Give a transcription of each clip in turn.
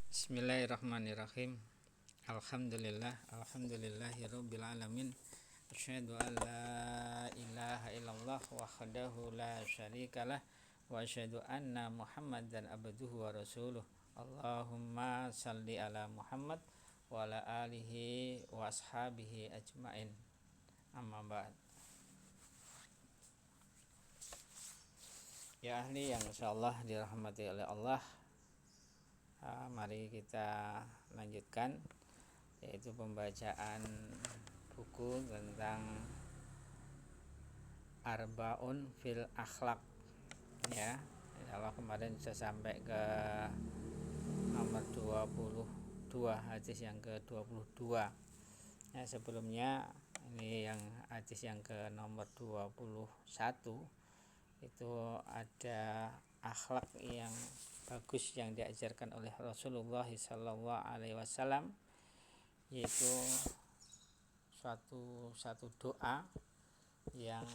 Bismillahirrahmanirrahim. Alhamdulillahirabbil alamin. Asyhadu an la ilaha illallah wahdahu la syarikalah wa asyhadu anna Muhammadan abduhu wa rasuluh. Allahumma salli ala Muhammad wa ala alihi wa ashabihi ajmain. Amma ba'd. Ya ahli yang insyaallah dirahmati oleh Allah, mari kita lanjutkan, yaitu pembacaan buku tentang Arbaun fil Akhlaq ya. Insyaallah kemarin saya sampai ke nomor 22, hadis yang ke-22. Ya, sebelumnya ini yang hadis yang ke nomor 21 itu ada akhlak yang bagus yang diajarkan oleh Rasulullah SAW, yaitu satu doa yang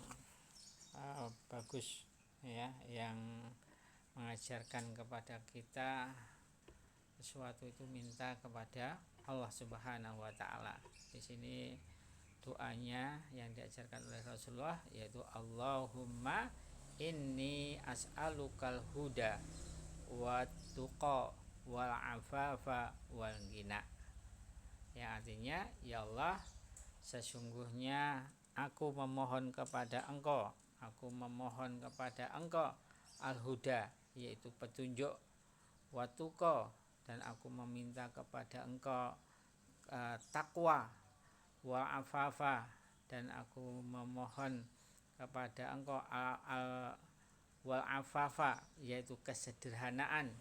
bagus ya, yang mengajarkan kepada kita sesuatu itu minta kepada Allah Subhanahu wa taala. Di sini doanya yang diajarkan oleh Rasulullah yaitu Allahumma inni as'alukal huda wa tuqa wal afafa wal ghina. Ya, artinya, ya Allah, sesungguhnya aku memohon kepada Engkau al-huda, yaitu petunjuk, wa tuqa, dan aku meminta kepada Engkau takwa, wa afafa, dan aku memohon kepada Engkau wal afafa, yaitu kesederhanaan,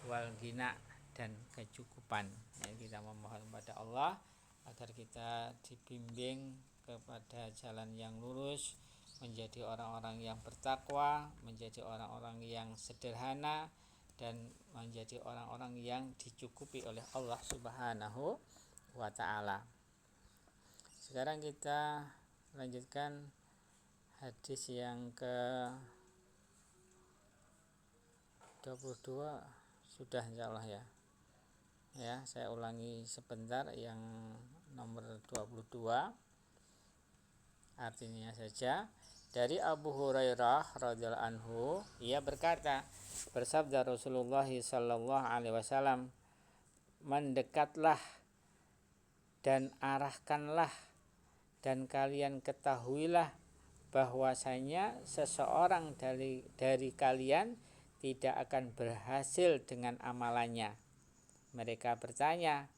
wal ghina, dan kecukupan. Ya, kita memohon kepada Allah agar kita dibimbing kepada jalan yang lurus, menjadi orang-orang yang bertakwa, menjadi orang-orang yang sederhana, dan menjadi orang-orang yang dicukupi oleh Allah Subhanahu wa taala. Sekarang kita lanjutkan hadis yang ke 22 sudah insyaallah ya. Ya, saya ulangi sebentar yang nomor 22. Artinya saja, dari Abu Hurairah radhiyallahu anhu, ia berkata, bersabda Rasulullah sallallahu alaihi wasallam, mendekatlah dan arahkanlah, dan kalian ketahuilah bahwasanya seseorang dari kalian tidak akan berhasil dengan amalannya. Mereka bertanya,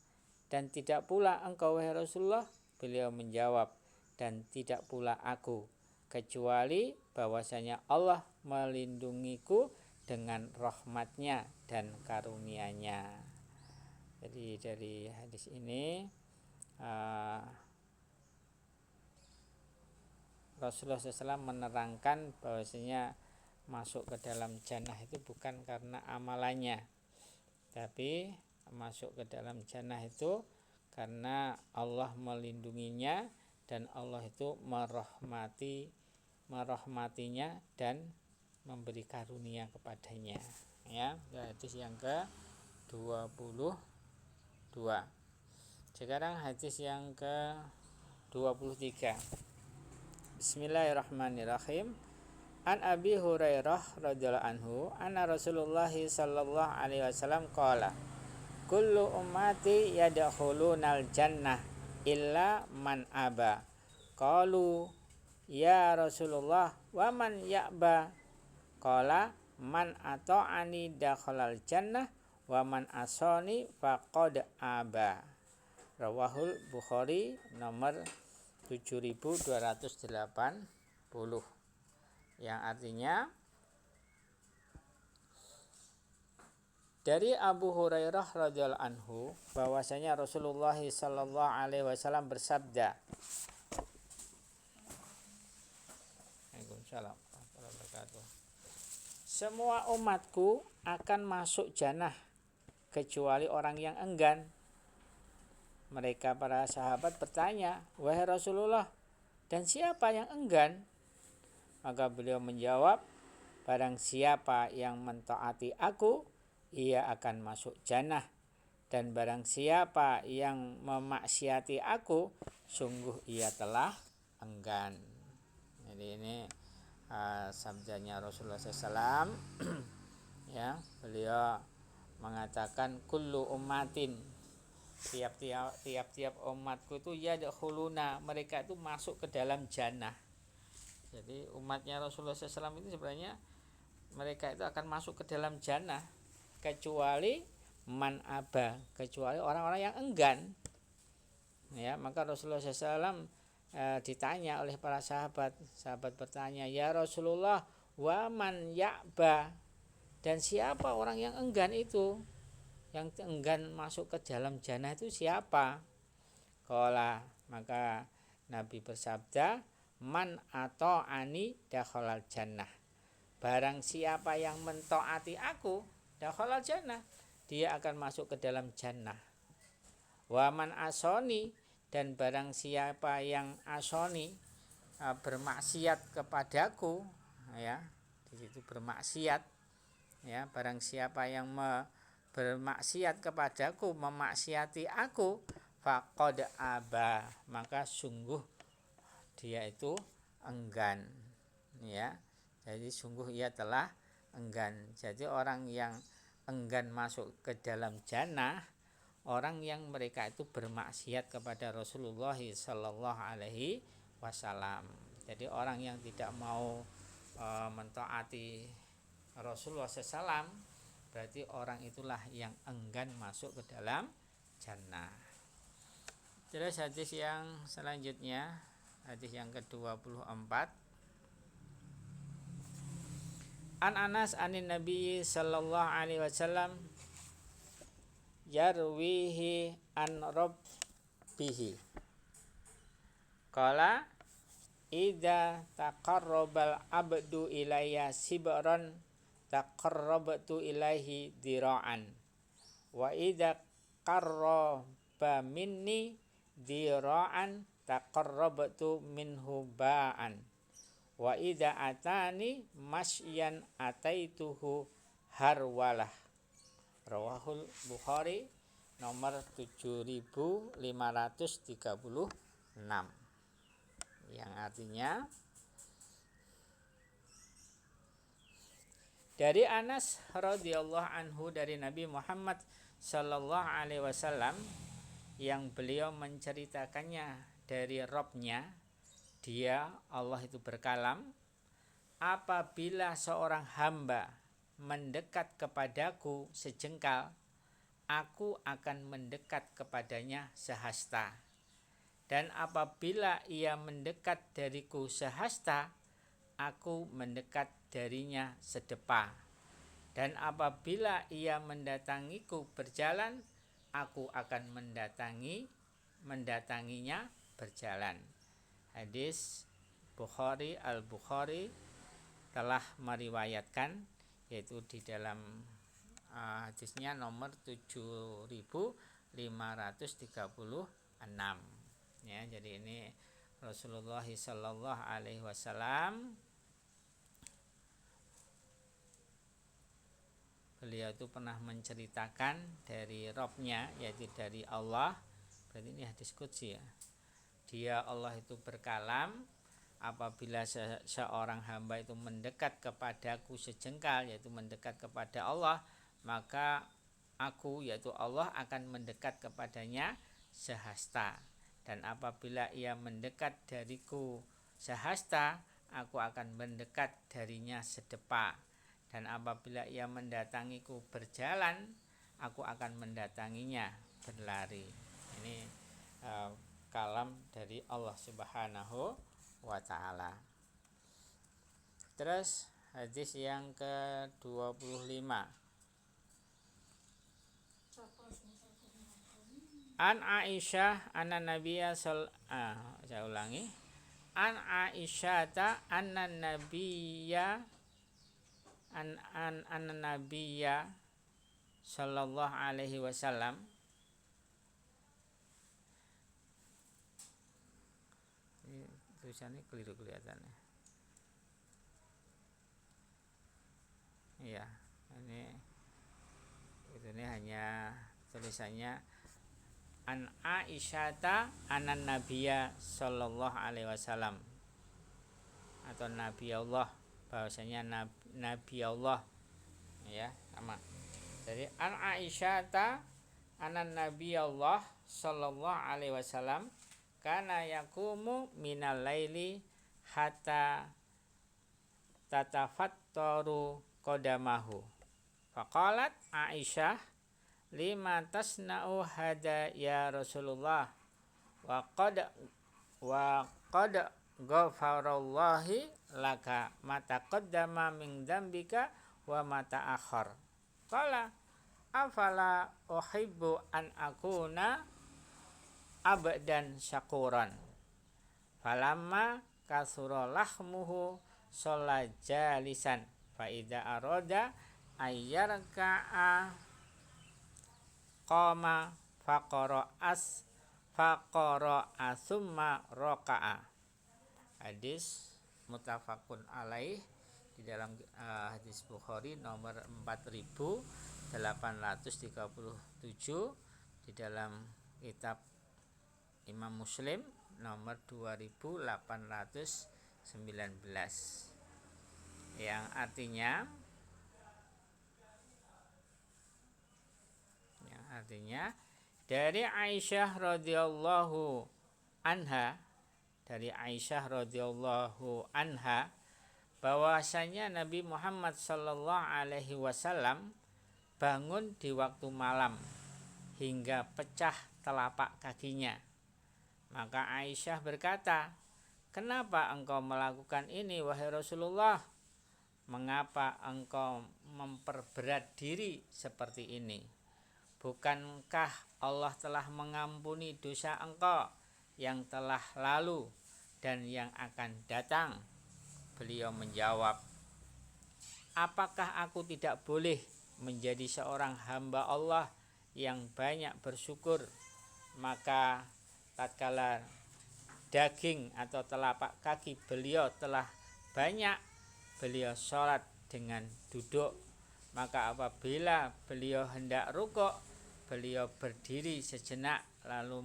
dan tidak pula engkau wahai Rasulullah? Beliau menjawab, dan tidak pula aku, kecuali bahwasanya Allah melindungiku dengan rahmatnya dan karunia-Nya. Jadi dari hadis ini Rasulullah SAW menerangkan bahwasanya masuk ke dalam jannah itu bukan karena amalannya, tapi masuk ke dalam jannah itu karena Allah melindunginya dan Allah itu merahmatinya dan memberi karunia kepadanya. Ya, hadis yang ke-22. Sekarang hadis yang ke-23. Bismillahirrahmanirrahim. An Abi Hurairah radhiyallahu anhu, anna Rasulullah sallallahu alaihi wasallam qala, kullu ummati yadkhulunal jannah illa man aba. Qalu ya Rasulullah wa man ya'ba? Qala man ata'ani dakhalal jannah wa man asani faqad aba. Rawahul Bukhari nomor 7280, yang artinya, dari Abu Hurairah radhiyallahu anhu bahwasanya Rasulullah sallallahu alaihi wasallam bersabda, Waalaikumsalam warahmatullahi wabarakatuh, semua umatku akan masuk jannah kecuali orang yang enggan. Mereka para sahabat bertanya, wahai Rasulullah, dan siapa yang enggan? Maka beliau menjawab, barang siapa yang mentaati aku, ia akan masuk jannah, dan barang siapa yang memaksiati aku, sungguh ia telah enggan. Jadi ini sabdanya Rasulullah SAW. Ya, beliau mengatakan kullu ummatin, tiap-tiap umatku itu yadkhuluna, mereka itu masuk ke dalam jannah. Jadi umatnya Rasulullah SAW itu sebenarnya mereka itu akan masuk ke dalam jannah, kecuali man aba, kecuali orang-orang yang enggan. Ya, maka Rasulullah SAW ditanya oleh para sahabat bertanya, ya Rasulullah, wa man ya'ba, dan siapa orang yang enggan itu, yang enggan masuk ke dalam jannah itu siapa? Qala, maka Nabi bersabda, man ata'ani dakhalal jannah, barang siapa yang mentaati aku, dakhalal jannah, dia akan masuk ke dalam jannah. Wa man asoni, dan barang siapa yang asoni, bermaksiat kepadaku, ya, di situ bermaksiat, ya, barang siapa yang bermaksiat kepadaku, memaksiati aku, faqad aba, maka sungguh dia itu enggan, ya. Jadi sungguh ia telah enggan. Jadi orang yang enggan masuk ke dalam jannah, orang yang mereka itu bermaksiat kepada Rasulullah sallallahu alaihi wasallam. Jadi orang yang tidak mau mentaati Rasulullah SAW, berarti orang itulah yang enggan masuk ke dalam jannah. Terus hadis yang selanjutnya, hadis yang ke-24. An Anas anin Nabi sallallahu alaihi wasallam yarwihi an rabbihi qala idza taqarrabal abdu ilayya sibran taqarrabtu ilaihi dira'an wa idza qarraba minni dira'an taqarrabtu minhu ba'an wa idza atani masyan ataituhu harwalah. Rawahul Bukhari nomor 7536, yang artinya dari Anas radhiyallahu anhu, dari Nabi Muhammad sallallahu alaihi wasallam, yang beliau menceritakannya dari Rabb-nya, dia Allah itu berkalam, apabila seorang hamba mendekat kepadaku sejengkal, aku akan mendekat kepadanya sehasta. Dan apabila ia mendekat dariku sehasta, aku mendekat darinya sedepa. Dan apabila ia mendatangiku berjalan, aku akan mendatanginya berjalan. Hadis Bukhari, Al-Bukhari telah meriwayatkan, yaitu di dalam hadisnya nomor 7536. Ya, jadi ini Rasulullah sallallahu alaihi wasallam, beliau itu pernah menceritakan dari Rabb-nya, yaitu dari Allah. Berarti ini hadis qudsi, ya. Dia Allah itu berkalam, apabila seorang hamba itu mendekat kepadaku sejengkal, yaitu mendekat kepada Allah, maka aku, yaitu Allah, akan mendekat kepadanya sehasta. Dan apabila ia mendekat dariku sehasta, aku akan mendekat darinya sedepa. Dan apabila ia mendatangiku berjalan, aku akan mendatanginya berlari. Ini kalam dari Allah Subhanahu wa ta'ala. Terus hadis yang ke-25. An Aisyah anna Nabiyya saya ulangi. An Aisyata anna Nabiyya anna Nabiyya sallallahu alaihi wasallam tulisannya keliru kelihatannya. Iya, ini hanya tulisannya an Aisyata anan Nabiya sallallahu alaihi wasallam, atau Nabi Allah, bahwasanya Nabi Allah, ya sama. Jadi an Aisyata anan Nabi Allah sallallahu alaihi wasallam kana yakumu minal laili hatta tatafattaru qadamahu. Faqalat Aisyah lima tasna'u hada ya Rasulullah wa qad ghafarallahi laka ma taqaddama min dzambika wa ma ta'akhkhar. Qala afala uhibbu an akuna abdan syakuran. Falamma kasura lahmuhu shalla jalisan fa idza arada ayyarka'a qama faqara summa raka'a. Hadis muttafaqun alaih di dalam hadis Bukhari nomor 4837, di dalam kitab Imam Muslim nomor 2819, yang artinya dari Aisyah radhiyallahu anha, bahwasanya Nabi Muhammad sallallahu alaihi wasallam bangun di waktu malam hingga pecah telapak kakinya. Maka Aisyah berkata, "Kenapa engkau melakukan ini wahai Rasulullah? Mengapa engkau memperberat diri seperti ini? Bukankah Allah telah mengampuni dosa engkau yang telah lalu dan yang akan datang?" Beliau menjawab, "Apakah aku tidak boleh menjadi seorang hamba Allah yang banyak bersyukur?" Maka tatkala daging atau telapak kaki beliau telah banyak, beliau sholat dengan duduk. Maka apabila beliau hendak rukuk, beliau berdiri sejenak lalu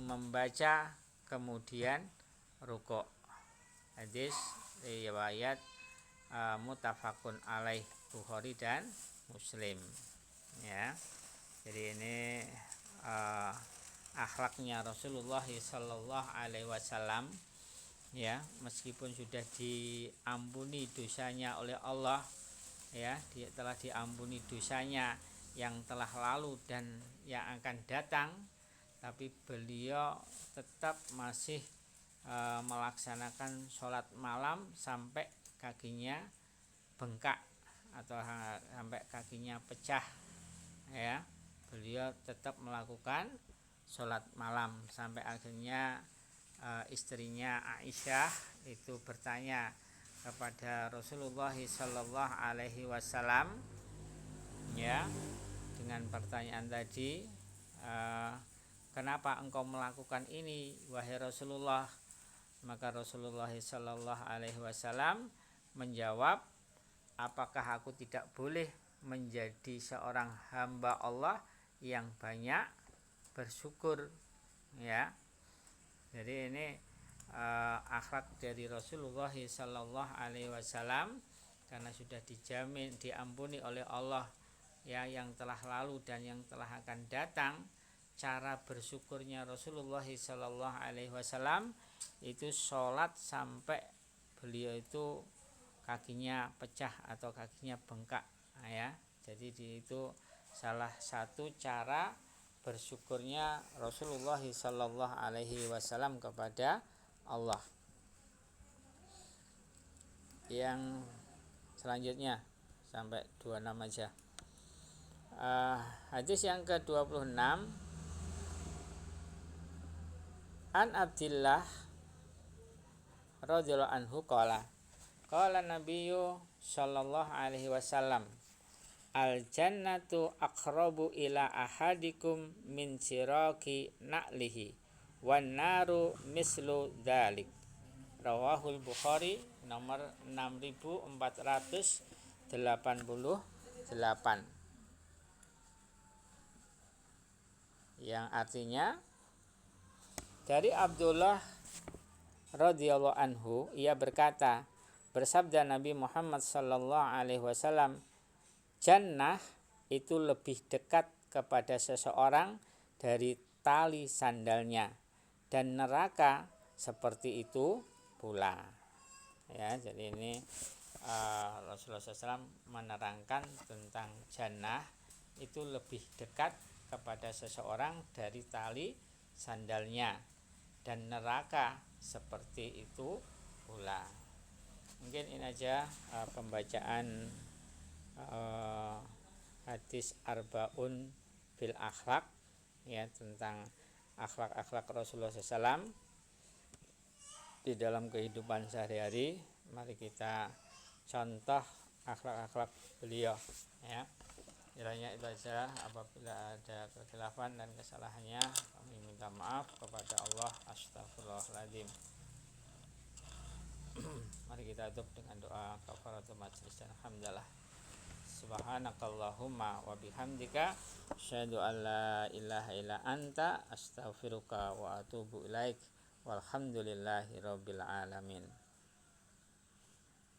membaca kemudian rukuk. Hadis riwayat muttafaqun alaih Bukhari dan Muslim, ya. Jadi ini akhlaknya Rasulullah sallallahu alaihi wasallam, ya, meskipun sudah diampuni dosanya oleh Allah, ya, dia telah diampuni dosanya yang telah lalu dan yang akan datang, tapi beliau tetap masih melaksanakan sholat malam sampai kakinya bengkak atau sampai kakinya pecah, ya. Beliau tetap melakukan sholat malam sampai akhirnya istrinya Aisyah itu bertanya kepada Rasulullah sallallahu alaihi wasallam, ya, dengan pertanyaan tadi, "Kenapa engkau melakukan ini wahai Rasulullah?" Maka Rasulullah sallallahu alaihi wasallam menjawab, "Apakah aku tidak boleh menjadi seorang hamba Allah yang banyak bersyukur?" Ya. Jadi ini akhlak dari Rasulullah sallallahu alaihi wasallam, karena sudah dijamin diampuni oleh Allah, ya, yang telah lalu dan yang telah akan datang. Cara bersyukurnya Rasulullah sallallahu alaihi wasallam itu sholat sampai beliau itu kakinya pecah atau kakinya bengkak, ya. Jadi itu salah satu cara bersyukurnya Rasulullah sallallahu alaihi wasallam kepada Allah. Yang selanjutnya sampai 26 aja. Hadis yang ke-26, An Abdillah radhiyallahu anhu qala Nabiyyu sallallahu alaihi wasallam, al jannatu aqrabu ila ahadikum min siraki na'lihi wan naru mislu dzalik. Rawahul Bukhari nomor 6488. yang artinya dari Abdullah radhiyallahu anhu, ia berkata, bersabda Nabi Muhammad sallallahu alaihi wasallam, jannah itu lebih dekat kepada seseorang dari tali sandalnya, dan neraka seperti itu pula. Ya, jadi ini Rasulullah SAW menerangkan tentang jannah itu lebih dekat kepada seseorang dari tali sandalnya, dan neraka seperti itu pula. Mungkin ini aja pembacaan hadis Arbaun fil akhlak, ya, tentang akhlak-akhlak Rasulullah SAW di dalam kehidupan sehari-hari. Mari kita contoh akhlak-akhlak beliau, ya. Kiranya itu aja. Apabila ada kekhilafan dan kesalahannya, kami minta maaf kepada Allah. Astagfirullahaladzim. Mari kita tutup dengan doa kafaratul majlis dan alhamdulillah. Subhanakallahumma wa bihamdika asyhadu an la ilaha illa anta astaghfiruka wa atubu ilaik. Walhamdulillahi rabbil alamin.